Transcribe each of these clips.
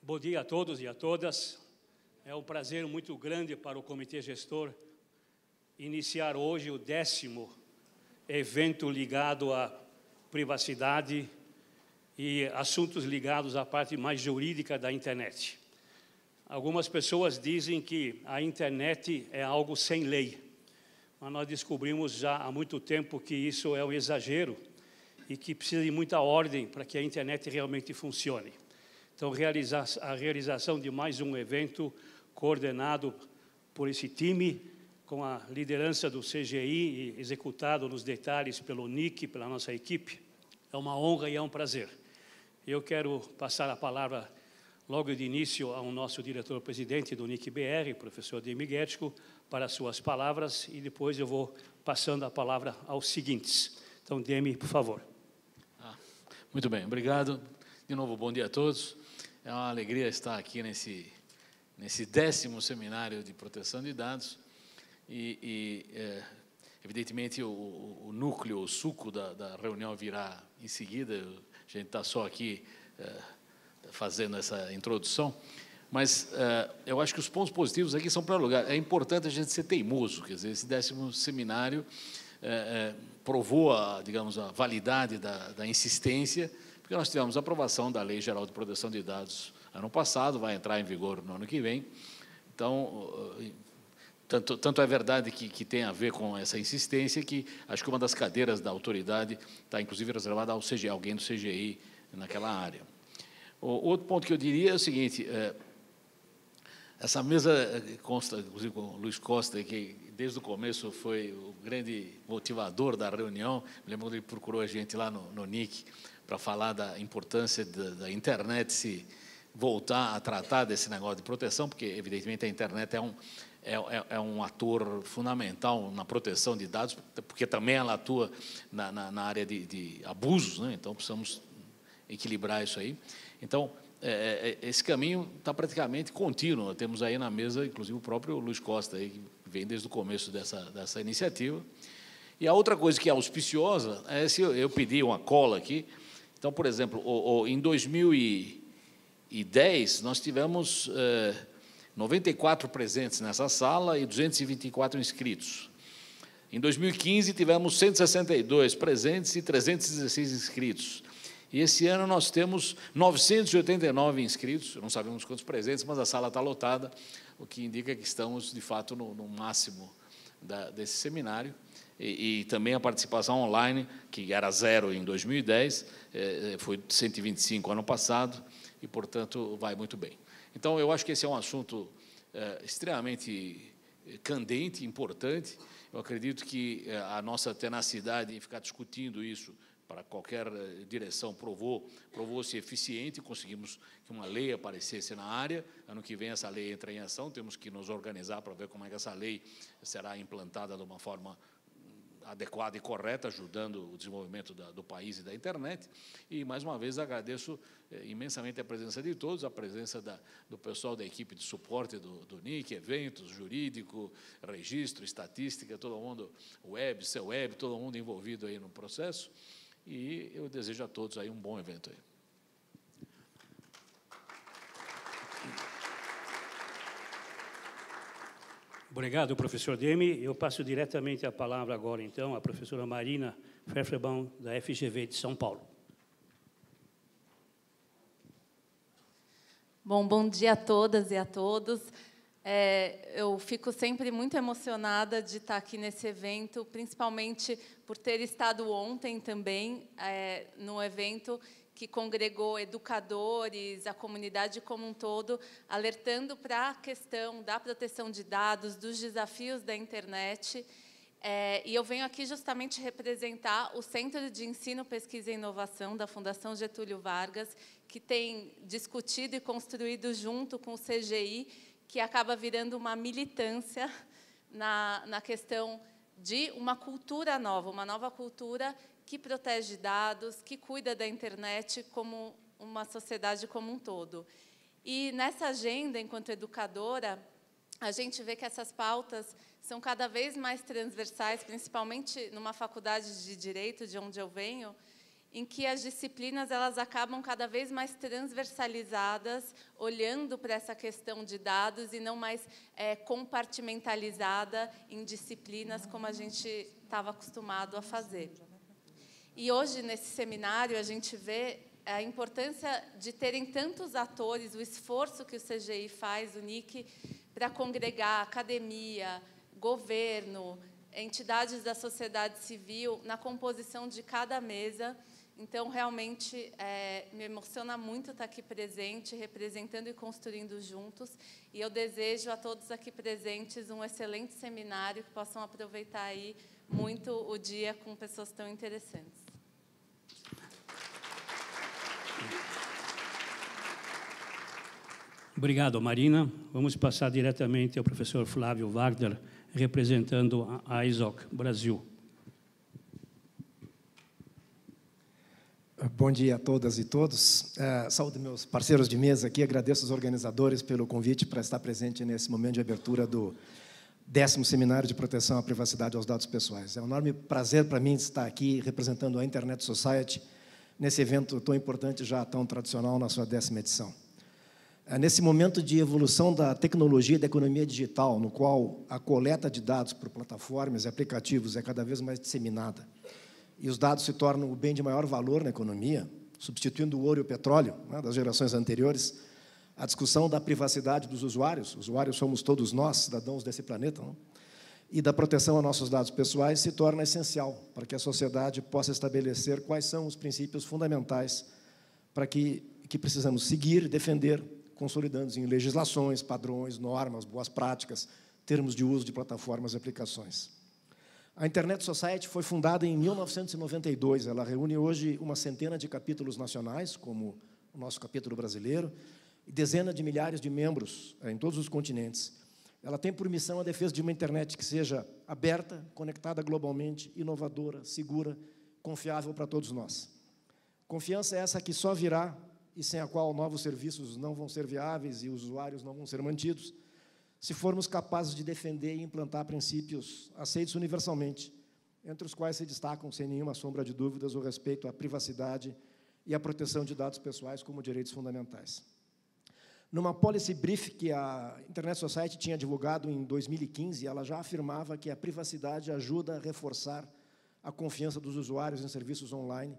Bom dia a todos e a todas. É um prazer muito grande para o Comitê Gestor iniciar hoje o 10º evento ligado à privacidade e assuntos ligados à parte mais jurídica da internet. Algumas pessoas dizem que a internet é algo sem lei, mas nós descobrimos já há muito tempo que isso é um exagero e que precisa de muita ordem para que a internet realmente funcione. Então, a realização de mais um evento coordenado por esse time, com a liderança do CGI e executado nos detalhes pelo Nick, pela nossa equipe, é uma honra e é um prazer. Eu quero passar a palavra logo de início ao nosso diretor-presidente do Nick BR, professor Demi Guettico, para as suas palavras, e depois eu vou passando a palavra aos seguintes. Então, Demi, por favor. Muito bem, obrigado. De novo, bom dia a todos. É uma alegria estar aqui nesse 10º seminário de proteção de dados evidentemente, o núcleo, o suco da reunião virá em seguida. A gente está só aqui fazendo essa introdução, mas eu acho que os pontos positivos aqui são para lugar. É importante a gente ser teimoso, quer dizer, esse 10º seminário provou, digamos, a validade da insistência, porque nós tivemos a aprovação da Lei Geral de Proteção de Dados ano passado, vai entrar em vigor no ano que vem. Então, tanto é verdade que tem a ver com essa insistência, que acho que uma das cadeiras da autoridade está, inclusive, reservada ao CGI, alguém do CGI naquela área. O outro ponto que eu diria é o seguinte: essa mesa consta, inclusive, com o Luiz Costa, que desde o começo foi o grande motivador da reunião. Me lembro quando ele procurou a gente lá no NIC para falar da importância da internet se voltar a tratar desse negócio de proteção, porque, evidentemente, a internet é um ator fundamental na proteção de dados, porque também ela atua na área de abusos, né? Então, precisamos equilibrar isso aí. Então, esse caminho está praticamente contínuo. Temos aí na mesa, inclusive, o próprio Luiz Costa, aí, que vem desde o começo dessa iniciativa. E a outra coisa que é auspiciosa é se eu pedir uma cola aqui. Então, por exemplo, em 2010, nós tivemos 94 presentes nessa sala e 224 inscritos. Em 2015, tivemos 162 presentes e 316 inscritos. E esse ano nós temos 989 inscritos, não sabemos quantos presentes, mas a sala está lotada, o que indica que estamos, de fato, no máximo desse seminário. E também a participação online, que era 0 em 2010, foi 125 ano passado, e, portanto, vai muito bem. Então, eu acho que esse é um assunto extremamente candente, importante. Eu acredito que a nossa tenacidade em ficar discutindo isso para qualquer direção provou-se eficiente, conseguimos que uma lei aparecesse na área. Ano que vem essa lei entra em ação, temos que nos organizar para ver como é que essa lei será implantada de uma forma adequada e correta, ajudando o desenvolvimento do país e da internet. E, mais uma vez, agradeço imensamente a presença de todos, a presença do pessoal da equipe de suporte do NIC, eventos, jurídico, registro, estatística, todo mundo, web, seu web, todo mundo envolvido aí no processo. E eu desejo a todos aí um bom evento aí. Obrigado, professor Demi. Eu passo diretamente a palavra agora, então, à professora Marina Pfefferbaum, da FGV de São Paulo. Bom dia a todas e a todos. Eu fico sempre muito emocionada de estar aqui nesse evento, principalmente por ter estado ontem também no evento que congregou educadores, a comunidade como um todo, alertando para a questão da proteção de dados, dos desafios da internet. E eu venho aqui justamente representar o Centro de Ensino, Pesquisa e Inovação da Fundação Getúlio Vargas, que tem discutido e construído junto com o CGI, que acaba virando uma militância na questão de uma cultura nova, uma nova cultura que protege dados, que cuida da internet como uma sociedade como um todo. E nessa agenda, enquanto educadora, a gente vê que essas pautas são cada vez mais transversais, principalmente numa faculdade de Direito, de onde eu venho, em que as disciplinas elas acabam cada vez mais transversalizadas, olhando para essa questão de dados e não mais compartimentalizada em disciplinas como a gente estava acostumado a fazer. E hoje, nesse seminário, a gente vê a importância de terem tantos atores, o esforço que o CGI faz, o NIC, para congregar academia, governo, entidades da sociedade civil na composição de cada mesa. Então, realmente, me emociona muito estar aqui presente, representando e construindo juntos. E eu desejo a todos aqui presentes um excelente seminário, que possam aproveitar aí muito o dia com pessoas tão interessantes. Obrigado, Marina. Vamos passar diretamente ao professor Flávio Wagner, representando a ISOC Brasil. Bom dia a todas e todos. Saúdo meus parceiros de mesa aqui, agradeço aos organizadores pelo convite para estar presente nesse momento de abertura do 10º Seminário de Proteção à Privacidade e aos Dados Pessoais. É um enorme prazer para mim estar aqui representando a Internet Society nesse evento tão importante, já tão tradicional, na sua 10ª edição. Nesse momento de evolução da tecnologia e da economia digital, no qual a coleta de dados por plataformas e aplicativos é cada vez mais disseminada, e os dados se tornam o bem de maior valor na economia, substituindo o ouro e o petróleo, né, das gerações anteriores, a discussão da privacidade dos usuários somos todos nós, cidadãos desse planeta, não? E da proteção a nossos dados pessoais se torna essencial para que a sociedade possa estabelecer quais são os princípios fundamentais para que precisamos seguir, defender, consolidando em legislações, padrões, normas, boas práticas, termos de uso de plataformas e aplicações. A Internet Society foi fundada em 1992. Ela reúne hoje uma centena de capítulos nacionais, como o nosso capítulo brasileiro, e dezenas de milhares de membros em todos os continentes. Ela tem por missão a defesa de uma internet que seja aberta, conectada globalmente, inovadora, segura, confiável para todos nós. Confiança é essa que só virá e sem a qual novos serviços não vão ser viáveis e os usuários não vão ser mantidos, se formos capazes de defender e implantar princípios aceitos universalmente, entre os quais se destacam, sem nenhuma sombra de dúvidas, o respeito à privacidade e à proteção de dados pessoais como direitos fundamentais. Numa policy brief que a Internet Society tinha divulgado em 2015, ela já afirmava que a privacidade ajuda a reforçar a confiança dos usuários em serviços online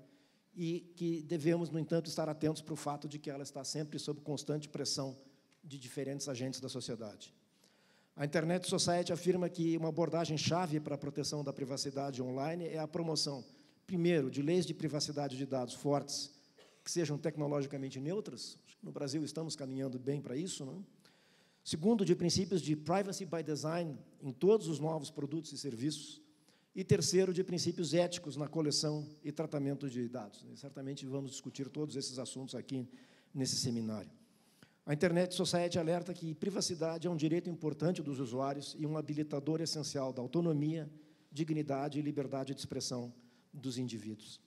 e que devemos, no entanto, estar atentos para o fato de que ela está sempre sob constante pressão de diferentes agentes da sociedade. A Internet Society afirma que uma abordagem-chave para a proteção da privacidade online é a promoção, primeiro, de leis de privacidade de dados fortes, que sejam tecnologicamente neutras. No Brasil estamos caminhando bem para isso, não? Segundo, de princípios de privacy by design em todos os novos produtos e serviços. E terceiro, de princípios éticos na coleção e tratamento de dados. E certamente vamos discutir todos esses assuntos aqui nesse seminário. A Internet Society alerta que privacidade é um direito importante dos usuários e um habilitador essencial da autonomia, dignidade e liberdade de expressão dos indivíduos.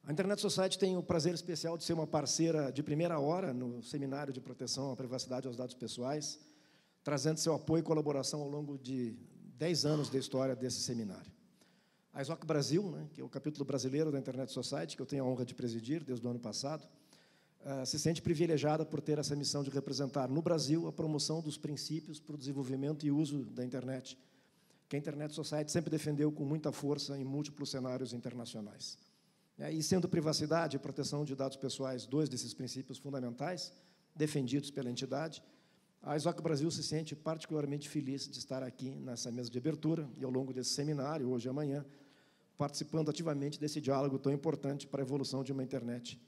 A Internet Society tem o prazer especial de ser uma parceira de primeira hora no Seminário de Proteção à Privacidade e aos Dados Pessoais, trazendo seu apoio e colaboração ao longo de 10 anos da história desse seminário. A ISOC Brasil, né, que é o capítulo brasileiro da Internet Society, que eu tenho a honra de presidir desde o ano passado, se sente privilegiada por ter essa missão de representar no Brasil a promoção dos princípios para o desenvolvimento e uso da internet, que a Internet Society sempre defendeu com muita força em múltiplos cenários internacionais. E sendo privacidade e proteção de dados pessoais dois desses princípios fundamentais, defendidos pela entidade, a ISOC Brasil se sente particularmente feliz de estar aqui nessa mesa de abertura e, ao longo desse seminário, hoje e amanhã, participando ativamente desse diálogo tão importante para a evolução de uma internet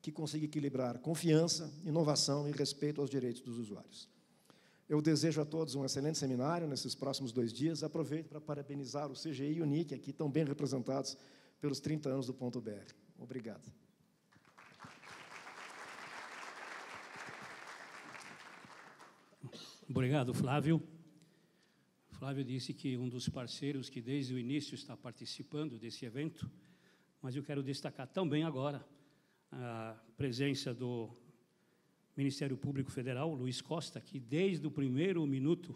que consiga equilibrar confiança, inovação e respeito aos direitos dos usuários. Eu desejo a todos um excelente seminário nesses próximos 2 dias. Aproveito para parabenizar o CGI e o NIC, aqui tão bem representados pelos 30 anos do .br. Obrigado. Obrigado, Flávio. Flávio disse que um dos parceiros que desde o início está participando desse evento, mas eu quero destacar também agora a presença do Ministério Público Federal, Luiz Costa, que desde o primeiro minuto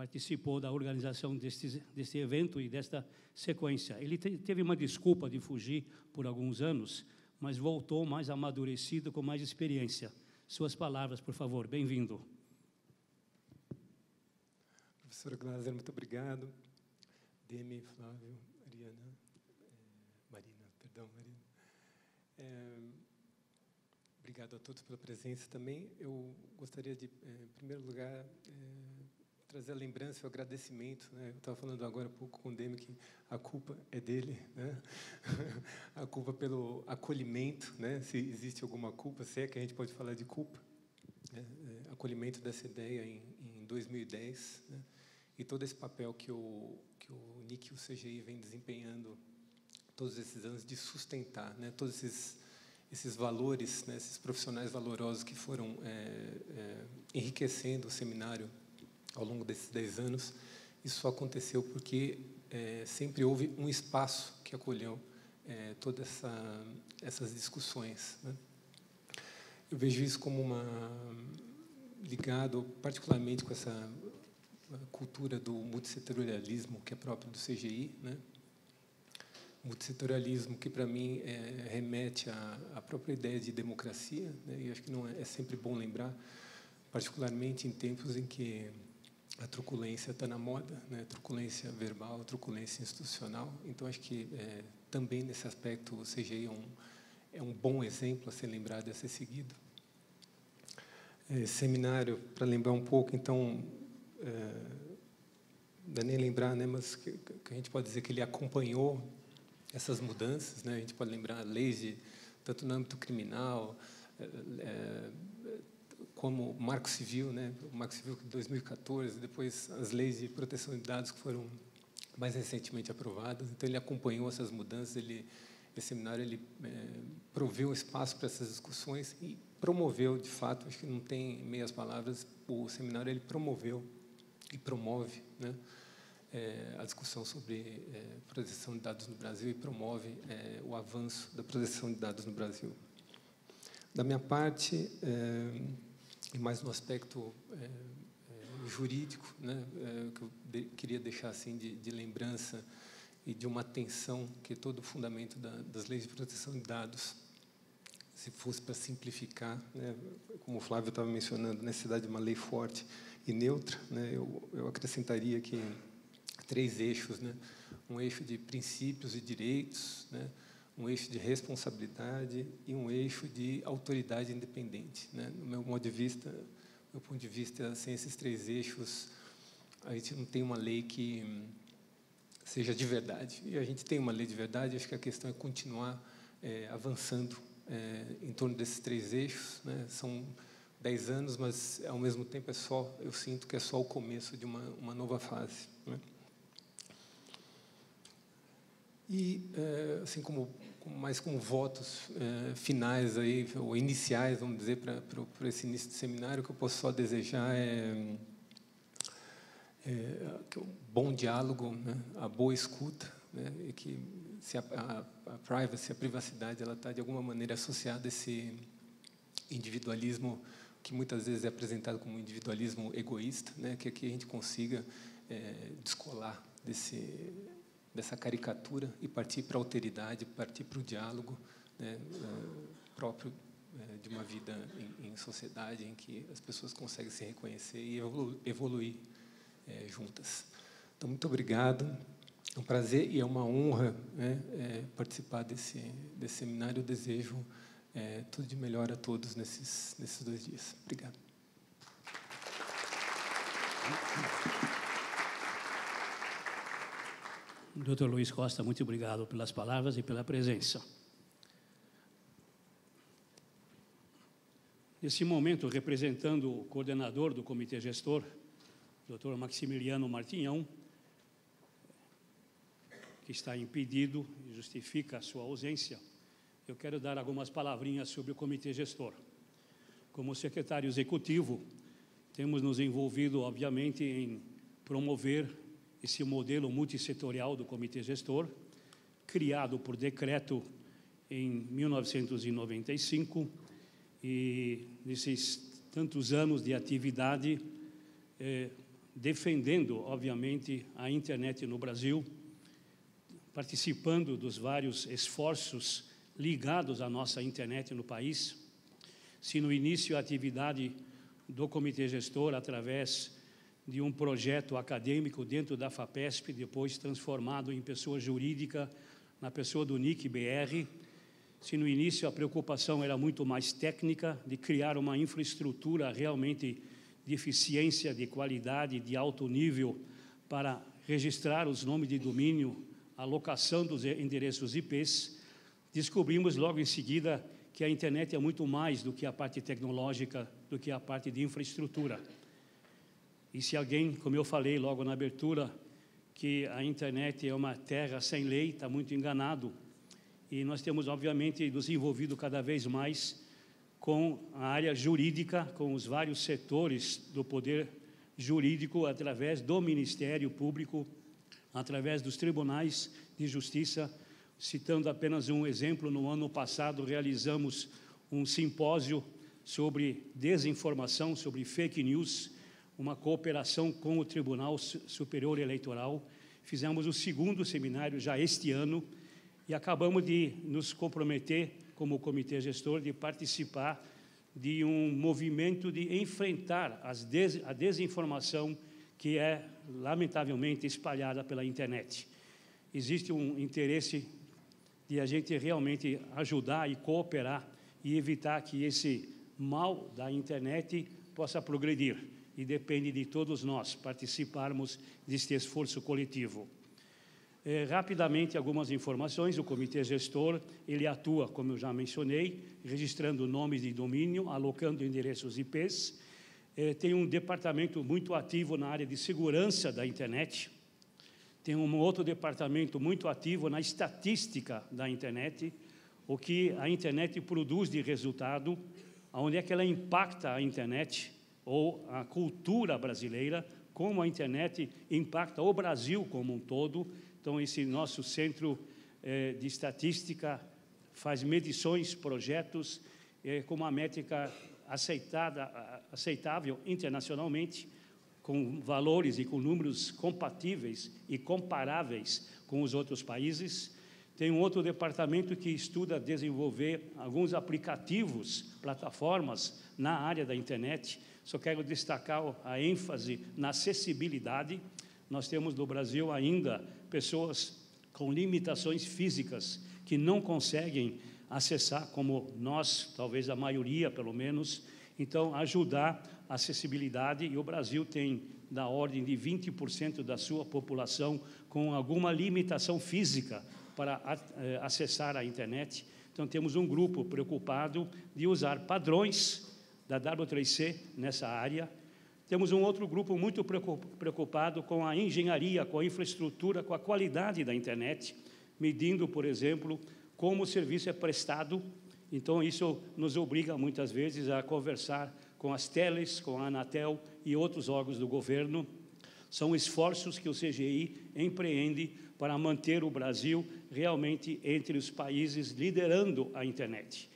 participou da organização deste evento e desta sequência. Ele teve uma desculpa de fugir por alguns anos, mas voltou mais amadurecido, com mais experiência. Suas palavras, por favor. Bem-vindo. Professora Gláser, muito obrigado. Demi, Flávio, Marina. Obrigado a todos pela presença também. Eu gostaria de, em primeiro lugar, trazer a lembrança e o agradecimento, né? Eu estava falando agora há pouco com o Demi que a culpa é dele, né? A culpa pelo acolhimento, né? Se existe alguma culpa, se é que a gente pode falar de culpa, né? Acolhimento dessa ideia em 2010, né? E todo esse papel que o NIC e o CGI vem desempenhando todos esses anos de sustentar, né? Todos esses valores, né? Esses profissionais valorosos que foram enriquecendo o seminário ao longo desses 10 anos. Isso só aconteceu porque sempre houve um espaço que acolheu todas essas discussões, né? Eu vejo isso como ligado particularmente com essa cultura do multissetorialismo que é próprio do CGI, né? Multissetorialismo que, para mim, remete à própria ideia de democracia, né? E acho que não é sempre bom lembrar, particularmente em tempos em que a truculência está na moda, né? Truculência verbal, truculência institucional. Então, acho que também nesse aspecto o CGI é um bom exemplo a ser lembrado e a ser seguido. Seminário, para lembrar um pouco, então, não dá nem lembrar, né? Mas que a gente pode dizer que ele acompanhou essas mudanças, né? A gente pode lembrar leis tanto no âmbito criminal, como o Marco Civil, né? O Marco Civil de 2014, depois as leis de proteção de dados que foram mais recentemente aprovadas. Então, ele acompanhou essas mudanças, esse seminário ele proveu espaço para essas discussões e promoveu, de fato, acho que não tem meias palavras, o seminário ele promoveu e promove, né? A discussão sobre proteção de dados no Brasil e promove o avanço da proteção de dados no Brasil. Da minha parte, e mais no aspecto jurídico, né, que eu queria deixar assim de lembrança e de uma atenção que todo o fundamento das leis de proteção de dados, se fosse para simplificar, né, como o Flávio estava mencionando, a necessidade de uma lei forte e neutra, né, eu acrescentaria que 3 eixos, né? Um eixo de princípios e direitos, né? Um eixo de responsabilidade e um eixo de autoridade independente, né? No meu ponto de vista, sem esses 3 eixos, a gente não tem uma lei que seja de verdade. E a gente tem uma lei de verdade, acho que a questão é continuar avançando em torno desses 3 eixos, né? São 10 anos, mas, ao mesmo tempo, eu sinto que é só o começo de uma nova fase, né? E, assim como votos finais aí, ou iniciais, vamos dizer, para esse início de seminário, o que eu posso só desejar que um bom diálogo, né, a boa escuta, né, e que se a privacy, a privacidade, ela está de alguma maneira associada a esse individualismo que muitas vezes é apresentado como um individualismo egoísta, né, que aqui a gente consiga descolar dessa caricatura e partir para a alteridade, partir para o diálogo, né, próprio de uma vida em sociedade em que as pessoas conseguem se reconhecer e evoluir juntas. Então, muito obrigado. É um prazer e é uma honra, né, participar desse seminário. Eu desejo tudo de melhor a todos nesses 2 dias. Obrigado. Dr. Luiz Costa, muito obrigado pelas palavras e pela presença. Nesse momento, representando o coordenador do Comitê Gestor, Dr. Maximiliano Martinhão, que está impedido e justifica a sua ausência, eu quero dar algumas palavrinhas sobre o Comitê Gestor. Como secretário executivo, temos nos envolvido, obviamente, em promover esse modelo multissetorial do Comitê Gestor, criado por decreto em 1995, e nesses tantos anos de atividade, defendendo, obviamente, a internet no Brasil, participando dos vários esforços ligados à nossa internet no país. Se no início a atividade do Comitê Gestor, através de um projeto acadêmico dentro da FAPESP, depois transformado em pessoa jurídica, na pessoa do NIC-BR, se no início a preocupação era muito mais técnica, de criar uma infraestrutura realmente de eficiência, de qualidade, de alto nível, para registrar os nomes de domínio, a alocação dos endereços IPs, descobrimos logo em seguida que a internet é muito mais do que a parte tecnológica, do que a parte de infraestrutura. E se alguém, como eu falei logo na abertura, que a internet é uma terra sem lei, está muito enganado. E nós temos, obviamente, nos envolvido cada vez mais com a área jurídica, com os vários setores do poder jurídico, através do Ministério Público, através dos tribunais de justiça. Citando apenas um exemplo, no ano passado realizamos um simpósio sobre desinformação, sobre fake news, uma cooperação com o Tribunal Superior Eleitoral. Fizemos o segundo seminário já este ano e acabamos de nos comprometer, como comitê gestor, de participar de um movimento de enfrentar a desinformação que é, lamentavelmente, espalhada pela internet. Existe um interesse de a gente realmente ajudar e cooperar e evitar que esse mal da internet possa progredir. E depende de todos nós participarmos deste esforço coletivo. Rapidamente, algumas informações. O Comitê Gestor, ele atua, como eu já mencionei, registrando nomes de domínio, alocando endereços IPs. Tem um departamento muito ativo na área de segurança da internet. Tem um outro departamento muito ativo na estatística da internet, o que a internet produz de resultado, onde é que ela impacta a internet ou a cultura brasileira, como a internet impacta o Brasil como um todo. Então, esse nosso centro de estatística faz medições, projetos, com uma métrica aceitável internacionalmente, com valores e com números compatíveis e comparáveis com os outros países. Tem um outro departamento que estuda desenvolver alguns aplicativos, plataformas na área da internet. Só quero destacar a ênfase na acessibilidade. Nós temos no Brasil ainda pessoas com limitações físicas que não conseguem acessar, como nós, talvez a maioria, pelo menos. Então, ajudar a acessibilidade, e o Brasil tem da ordem de 20% da sua população com alguma limitação física para acessar a internet. Então, temos um grupo preocupado de usar padrões da W3C nessa área. Temos um outro grupo muito preocupado com a engenharia, com a infraestrutura, com a qualidade da internet, medindo, por exemplo, como o serviço é prestado. Então, isso nos obriga, muitas vezes, a conversar com as teles, com a Anatel e outros órgãos do governo. São esforços que o CGI empreende para manter o Brasil realmente entre os países liderando a internet,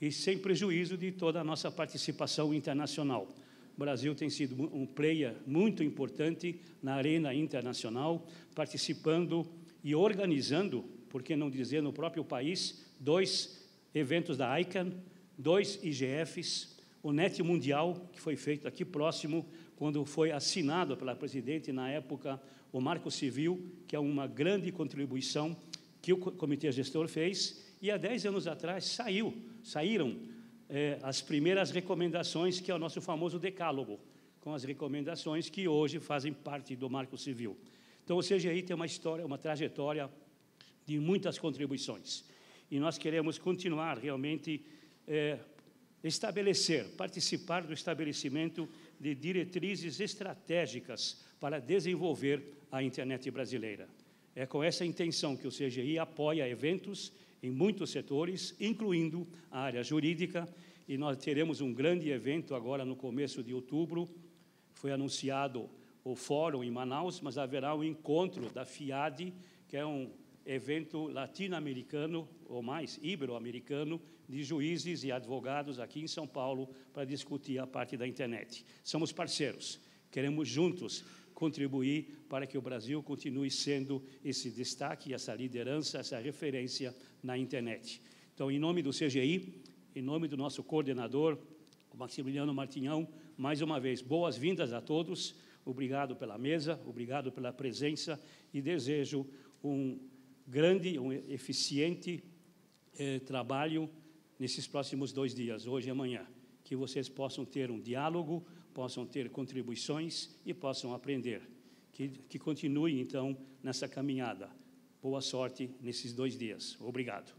e sem prejuízo de toda a nossa participação internacional. O Brasil tem sido um player muito importante na arena internacional, participando e organizando, por que não dizer, no próprio país, 2 eventos da ICANN, 2 IGFs, o NET Mundial, que foi feito aqui próximo, quando foi assinado pela presidente, na época, o Marco Civil, que é uma grande contribuição que o Comitê Gestor fez, e há 10 anos atrás saíram as primeiras recomendações, que é o nosso famoso decálogo, com as recomendações que hoje fazem parte do Marco Civil. Então, o CGI tem uma história, uma trajetória de muitas contribuições, e nós queremos continuar realmente participar do estabelecimento de diretrizes estratégicas para desenvolver a internet brasileira. É com essa intenção que o CGI apoia eventos em muitos setores, incluindo a área jurídica, e nós teremos um grande evento agora no começo de outubro. Foi anunciado o fórum em Manaus, mas haverá um encontro da FIAD, que é um evento latino-americano, ou mais, ibero-americano, de juízes e advogados aqui em São Paulo, para discutir a parte da internet. Somos parceiros, queremos juntos contribuir para que o Brasil continue sendo esse destaque, essa liderança, essa referência na internet. Então, em nome do CGI, em nome do nosso coordenador, o Maximiliano Martinhão, mais uma vez, boas-vindas a todos, obrigado pela mesa, obrigado pela presença e desejo um grande, um eficiente trabalho nesses próximos 2 dias, hoje e amanhã, que vocês possam ter um diálogo, possam ter contribuições e possam aprender. Que continue, então, nessa caminhada. Boa sorte nesses 2 dias. Obrigado.